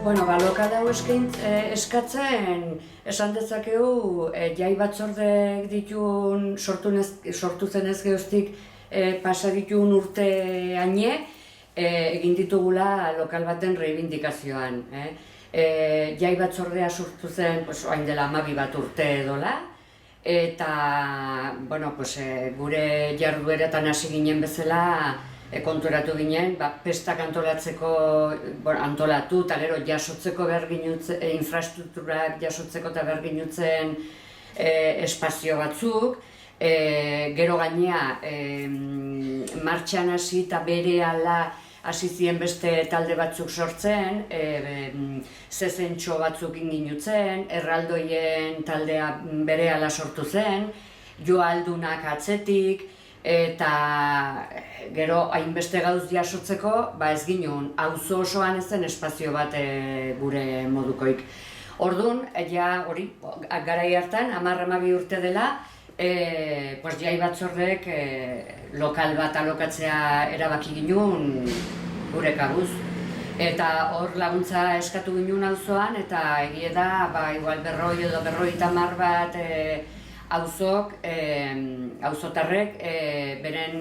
Lokal hau eskatzen esan dezakegu jai batzordek ditun sortu zenez geroztik pasa ditun urte haine egin ditugula lokal baten reibindikazioan. Jai batzordea sortu zen orain dela 12 bat urte edola, eta gure jardueretan hasi ginen bezala konturatu ginen, pestak antolatu eta gero jasotzeko behar ginutzen, infrastrukturak jasotzeko eta behar ginutzen espazio batzuk, gero gainea martxan hasi eta berehala hasi ziren beste talde batzuk sortzen, zezentxo batzuk ginutzen, erraldoien taldea berehala sortu zen, joaldunak atzetik, eta gero hainbeste gauz jasotzeko ez ginen, auzo osoan ez zen espazio bat gure modukoik. Orduan, garai hartan, 10-12 urte dela, jai batzordek lokal bat alokatzea erabaki ginen gure kabuz. Eta hor laguntza eskatu ginen auzoan, eta egie da, igual 40 edo 50 bat auzotarrek beren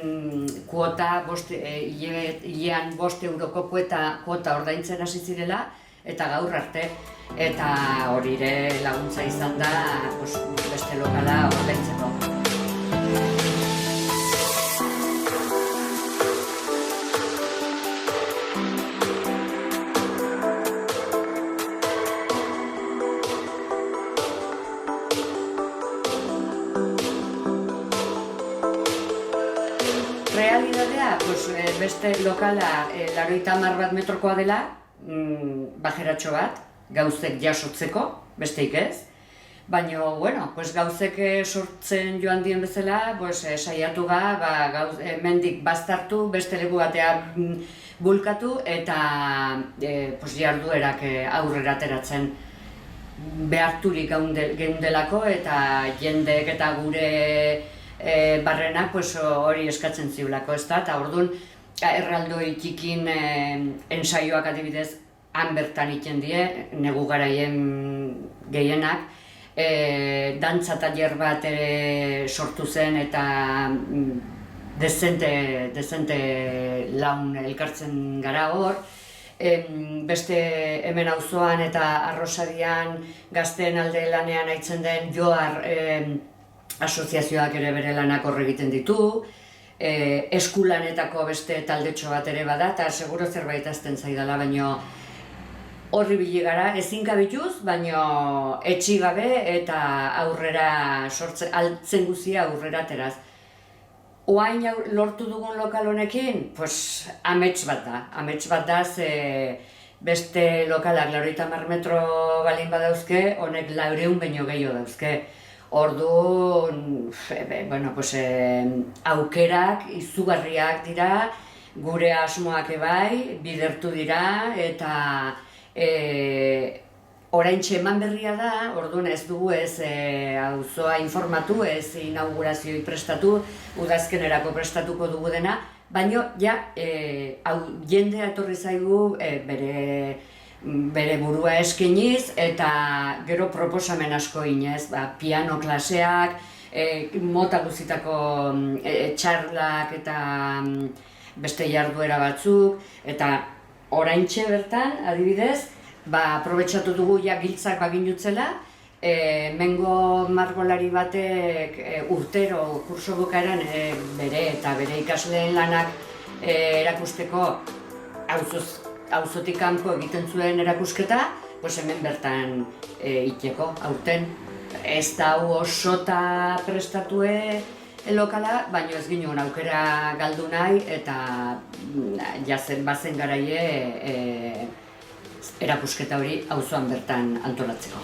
kuota, hilean 5 euroko kuota ordaintzen hasi zirela, eta gaur arte. Eta hori ere laguntza izan da beste lokala ordaintzeko. Realidadea, beste lokala 80 bat metrokoa dela, bajeratxo bat, gauzek jasotzeko, besteik ez. Baina, gauzek sortzen joan dien bezala, saiatu mendik baztartu, beste leku batean bulkatu eta jarduerak aurrera ateratzen beharturik geundelako eta jendek eta gure barrenak hori eskatzen ziulako, ezta? Eta orduan, erraldoi txikin ensaioak adibidez han bertan iten die, negu garaien gehienak, dantza tailer bat sortu zen eta dezente laun elkartzen gara hor. Beste hemen auzoan eta Arrosadian gazteen alde lanean aitzen den Joar asoziazioak ere bere lanak hor egiten ditu, eskulanetako beste taldetxo bat ere bada, eta seguro zerbait azten zaidala, baino horri bile gara, ezin gabituz, baino etxi gabe eta aurrera altzen guzia aurrera ateraz. Oain lortu dugun lokal honekin, amets bat da, beste lokalak 80 metro balin badauzke, honek 400 baino gehiago dauzke. Orduan, aukerak izugarriak dira, gure asmoak ebai, bidertu dira, eta oraintxe eman berria da, orduan ez dugu auzoa informatu, ez inaugurazioi prestatu, udazkenerako prestatuko dugu dena, baina jendea etorri zaigu bere burua eskeniz eta gero proposamen asko inez, piano klaseak, mota guztitako txarlak eta beste jarduera batzuk, eta oraintxe bertan, adibidez, aprobetxatu dugu giltzak bagin jutzela, mengo margolari batek urtero kurso bukaeran bere eta bere ikasleen lanak erakusteko auzotik kanpo egiten zuen erakusketa, hemen bertan iteko, aurten. Ez da osota prestatue lokala, baina ez ginen aukera galdu nahi eta bazen garaie erakusketa hori auzoan bertan antolatzeko.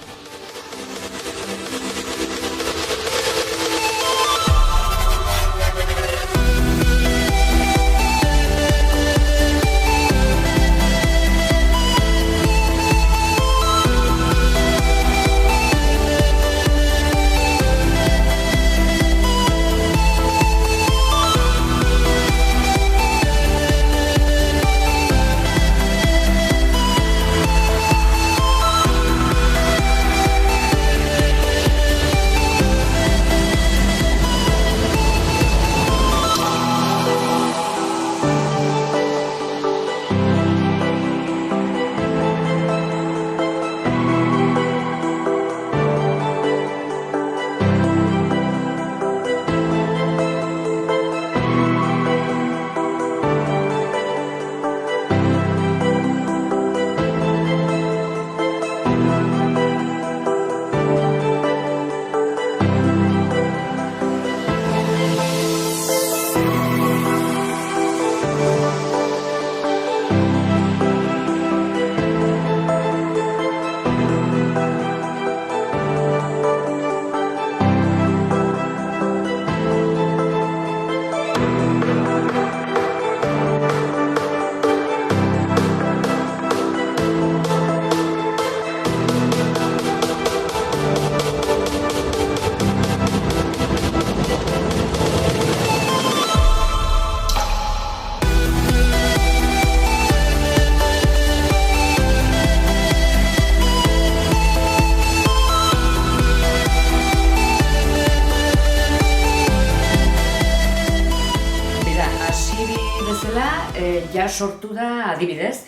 ja sortu da adibidez,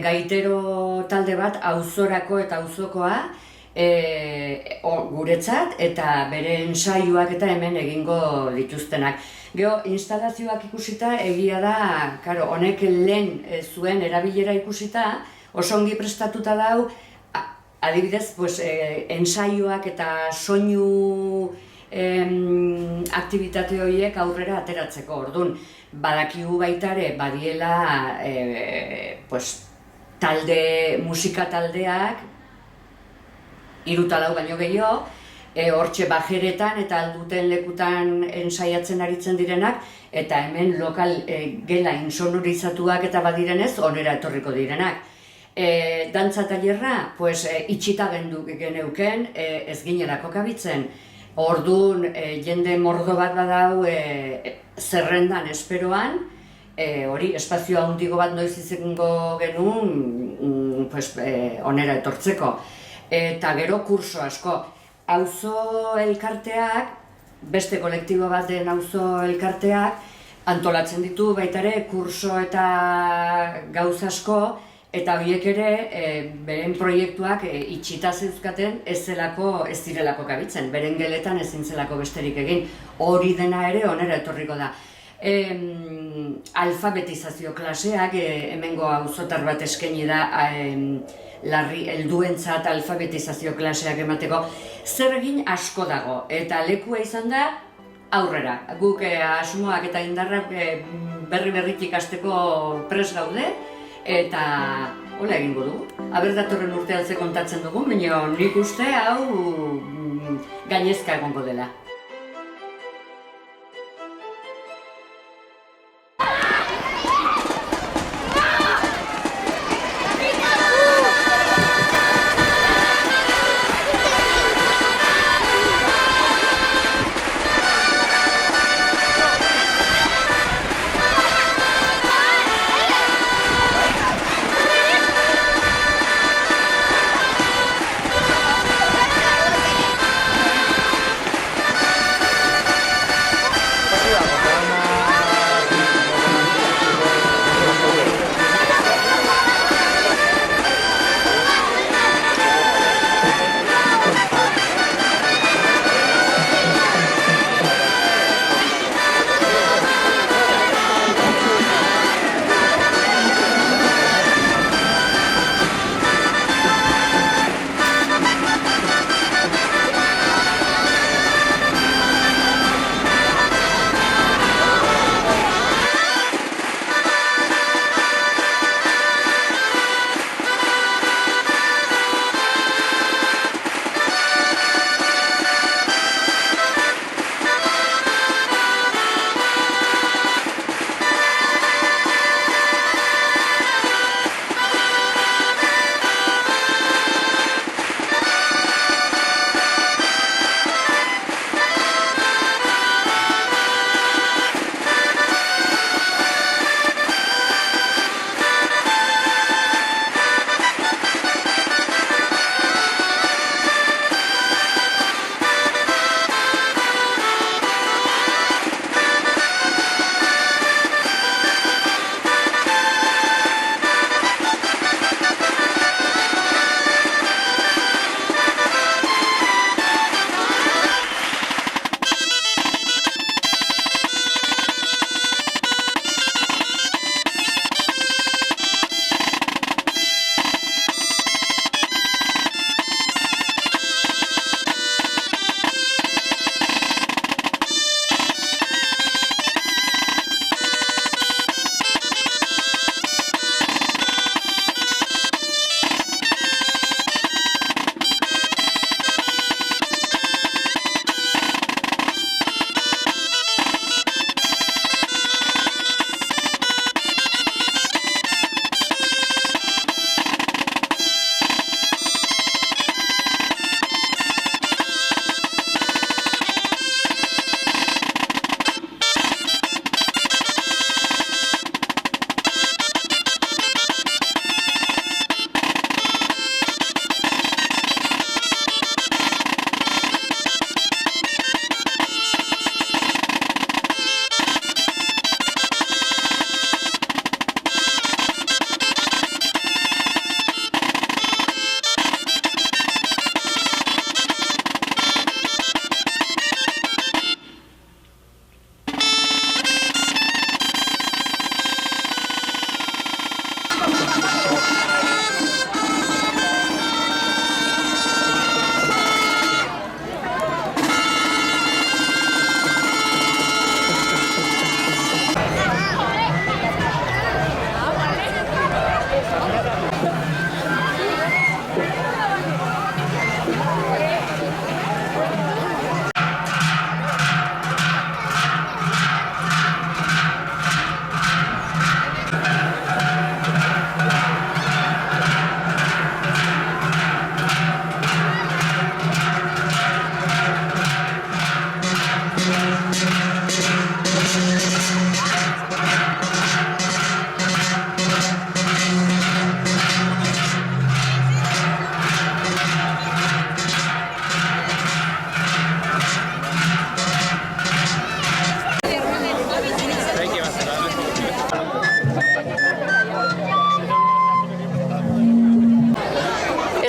gaitero talde bat auzorako eta auzokoa guretzat eta bere ensaioak eta hemen egingo dituztenak. Gero, instalazioak ikusita egia da, honek lehen zuen erabilera ikusita, oso ongi prestatuta dau, adibidez, ensaioak eta soinu aktibitate horiek aurrera ateratzeko. Orduan, badakigu baita ere badiela musika taldeak, 3 eta 4 baino gehiago, hortxe bajeretan eta alduten lekutan ensaiatzen aritzen direnak, eta hemen lokal gela insonorizatuak eta badirenez, onera etorriko direnak. Dantza tailerra, itxita geneuken, ez ginelako kabitzen. Orduan, jende mordo bat badau zerrendan esperoan, hori espazio handigo bat noiz izango genuen onera etortzeko. Eta gero kurso asko. Auzo elkarteak, beste kolektibo bat den auzo elkarteak, antolatzen ditu baita ere kurso eta gauza asko, eta horiek ere beren proiektuak itxita zeuzkaten ez direlako kabitzen, beren geletan ezin zelako besterik egin. Hori dena ere onera etorriko da. Alfabetizazio klaseak, hemengo auzotar bat eskaini da helduentzat alfabetizazio klaseak emateko, zer egin asko dago, eta lekua izan da aurrera. Guk asmoak eta indarrak berri-berrik ikasteko prest gaude, eta hola egingo dugu. Aber datorren urtean ze kontatzen dugu, baina nik uste hau gainezka egongo dela.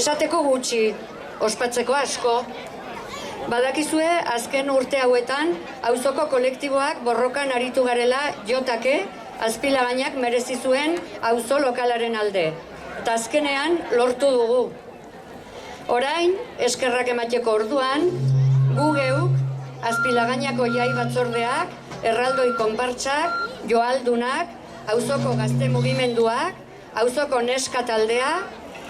Esateko gutxi, ospatzeko asko. Badakizue, azken urte hauetan, auzoko kolektiboak borrokan aritu garela jotake, Azpilagainak merezi zuen auzo lokalaren alde. Eta azkenean lortu dugu. Orain, eskerrak emateko orduan, gu geuk, Azpilagainako jai batzordeak, erraldoi konpartsak, joaldunak, auzoko gazte mugimenduak, auzoko neska taldea,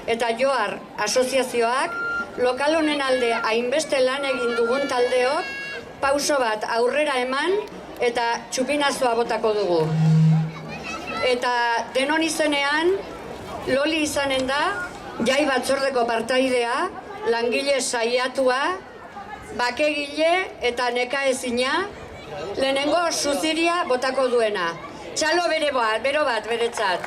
eta Joar asoziazioak, lokal honen alde hainbeste lan egin dugun taldeok, pauso bat aurrera eman eta txupinazoa botako dugu. Eta denon izenean, Loli izanen da, jai batzordeko partaidea, langile saiatua, bakegile eta nekaezina, lehenengo suziria botako duena. Txalo bero bat beretzat.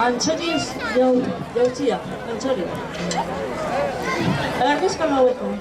Antxoriz jautzia, antxori. Errizka laueko.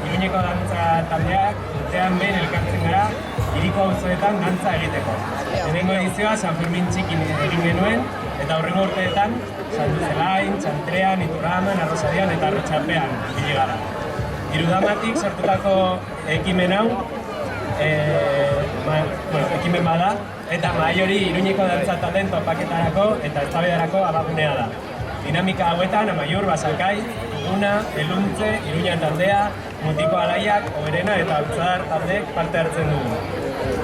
Iruñeko dantza taldeak urtean behin elkartzen gara hiriko auzoetan dantza egiteko. Lehenengo edizioa San Fermin txikin egin genuen eta hurrengo urteetan Santuzelain, Txantrean, Iturraman, Arrosarian eta Arrotxapean ibili gara. Irudamatik sortutako ekimen hau ekimen bada eta mahai hori Iruñeko dantza taldeen topaketarako eta eztabaidarako abagunea da. Dinamika hauetan Amaiur, Basakai, Tuguna, Eluntze, Iruña taldea, Mutiko Alaiak, Oberena eta Altzadar taldeek parte hartzen dugu.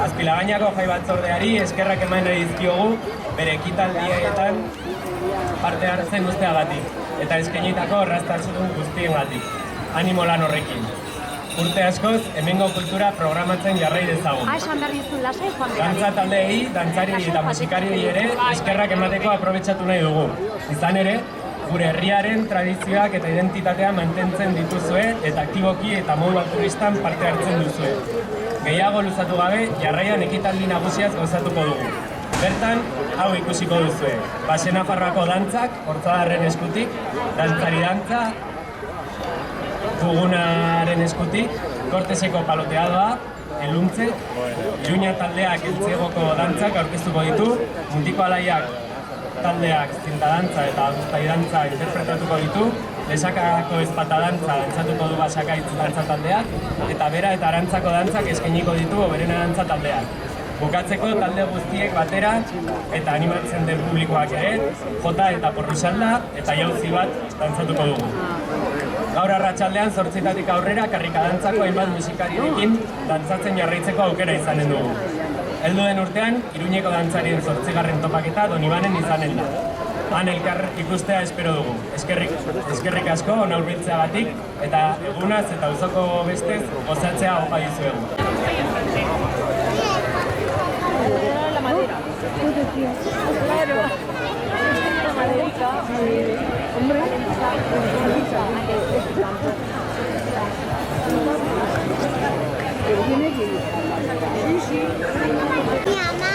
Azpilagainako jai batzordeari eskerrak eman nahi dizkiogu bere ekitaldietan parte hartzen guztiagatik eta eskainitako erraztasun guztiengatik. Animo lan horrekin. Urte askoz, hemengo kultura programatzen jarrai dezagun. Dantza taldeei, dantzari eta musikari ere eskerrak emateko aprobetxatu nahi dugu. Izan ere, gure herriaren tradizioak eta identitatea mantentzen dituzue eta aktiboki eta modu altruistan parte hartzen duzue. Gehiago luzatu gabe, jarraian ekitaldi nagusiaz gozatuko dugu. Bertan, hau ikusiko duzue. Baxe Nafarroako dantzak, Hortzadarren eskutik, dantzari dantza, Tugunaren eskutik, Korteseko paloteadoa, Eluntze, Iruña taldeak Eltziegoko dantzak aurkeztuko ditu, Mutiko Alaiak taldeak zintadantza eta guztai dantza interpretatuko ditu, Lesakako ezpata dantza dantzatuko du Basakaitz dantza taldeak, eta Bera eta Arantzako dantzak eskainiko ditu Oberena dantza taldeak. Bukatzeko talde guztiek batera eta animatzen den publikoak ere, jota eta porrusalda eta jauzi bat dantzatuko dugu. Gaur arratsaldean 8:00 aurrera karrikadantzako hainbat musikariekin dantzatzen jarraitzeko aukera izanen dugu. Heldu den urtean, Iruñeko dantzarien 8. topaketa Donibanen izanen da. Han elkar ikustea espero dugu. Eskerrik asko ona hurbiltzeagatik eta egunaz eta auzoko bestez gozatzea opa dizuegu. Mi mamá.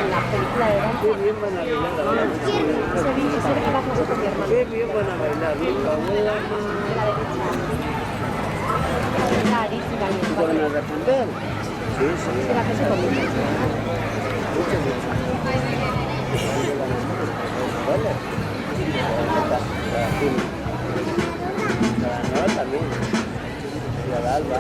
la película de danza. Qué bien van a bailar ahora. Ese que va a hacer con mi hermano. Qué bien van a bailar, mi abuela. De la derecha. La arísima y el ¿Van a responder? Sí, sí. de la que se come. Vale. La nueva también. Y a la Alba.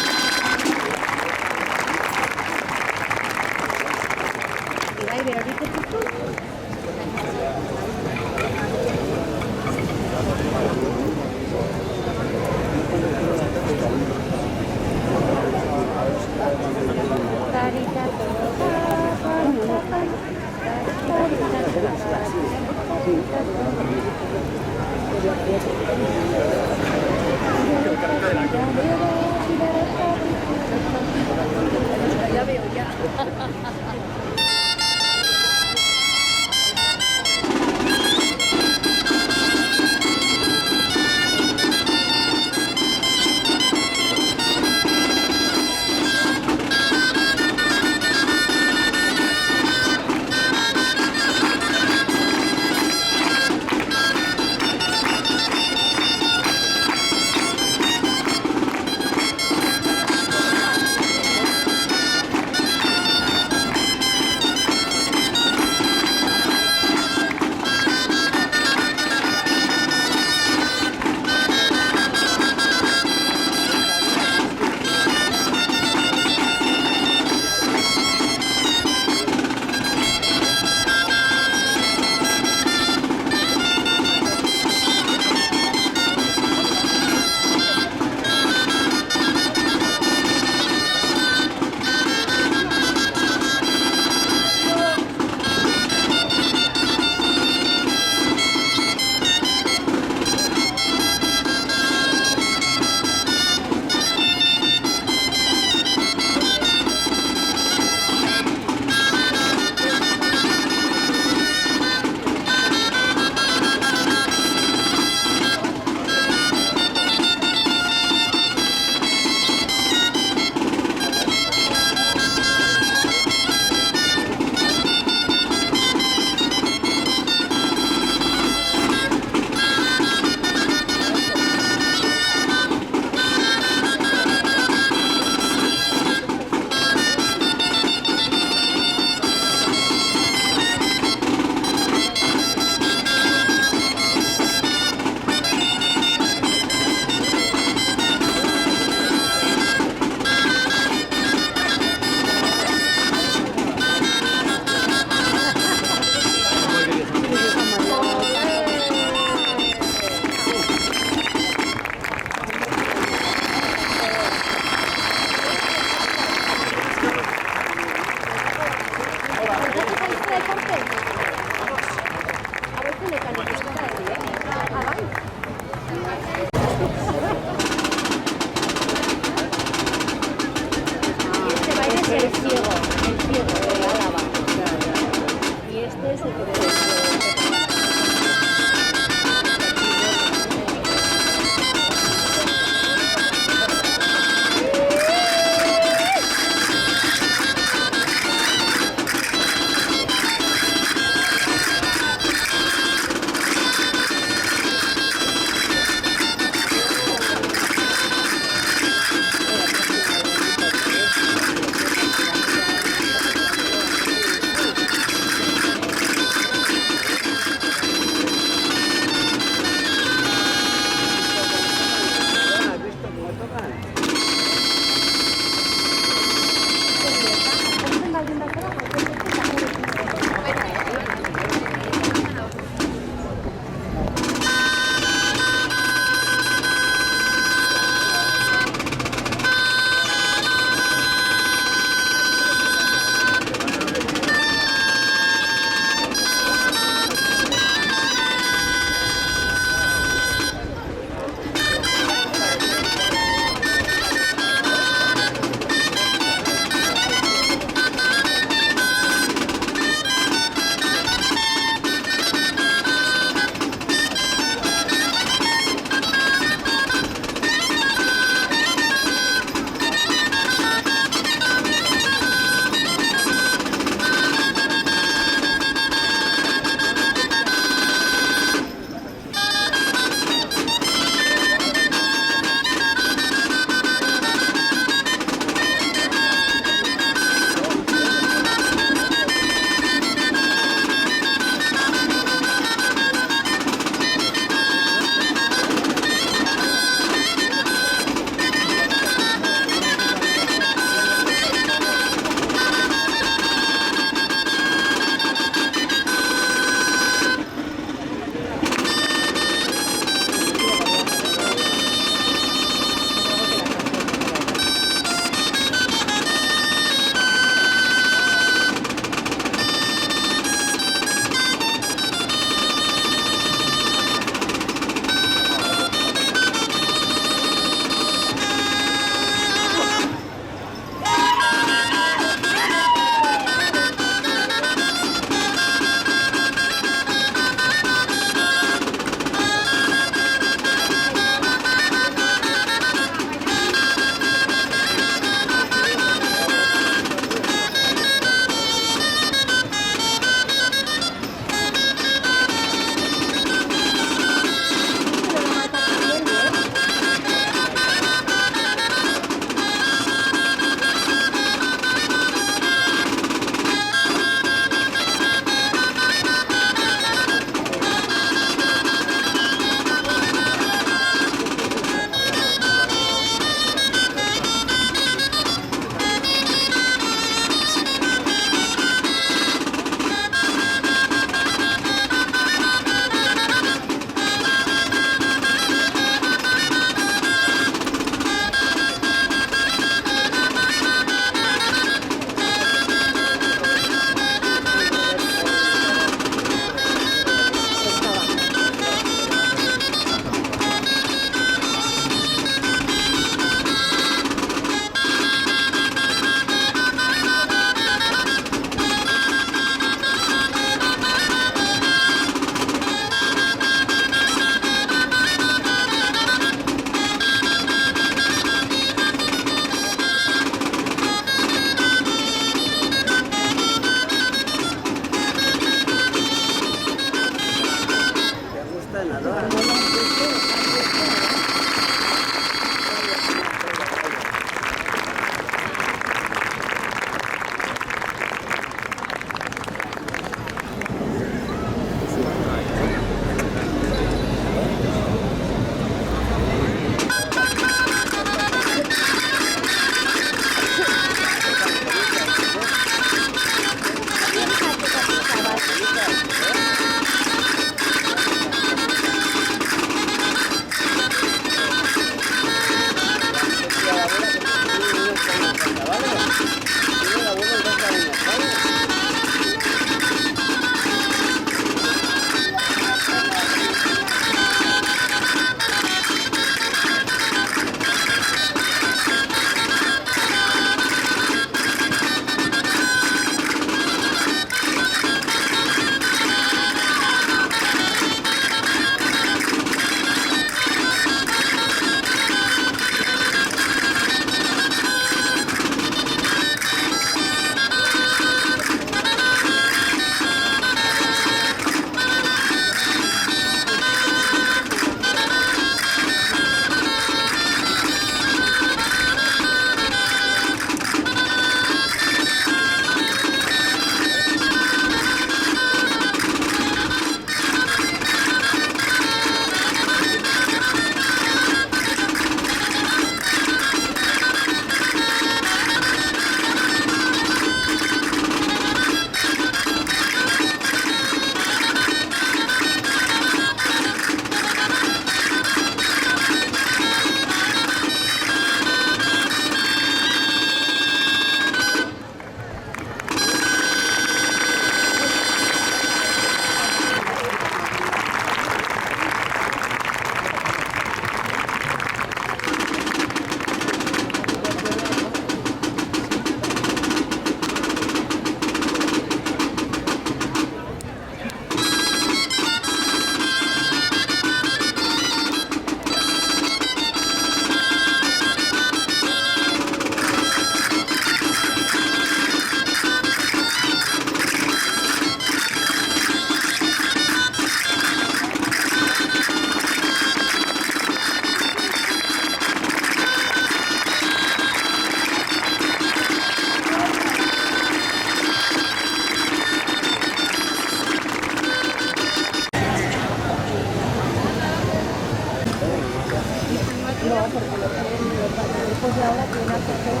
ahora tiene una tercera.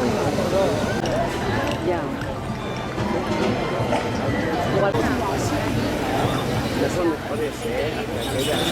Ya. No son mejores, que aquellas,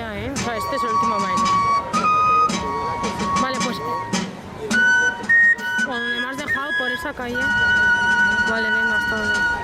ya, ¿eh? O sea, este es el último baile. Vale, pues... Por donde me has dejado, por esa calle. Vale, venga, hasta luego.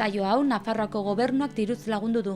Saio hau Nafarroako gobernuak diruz lagundu du.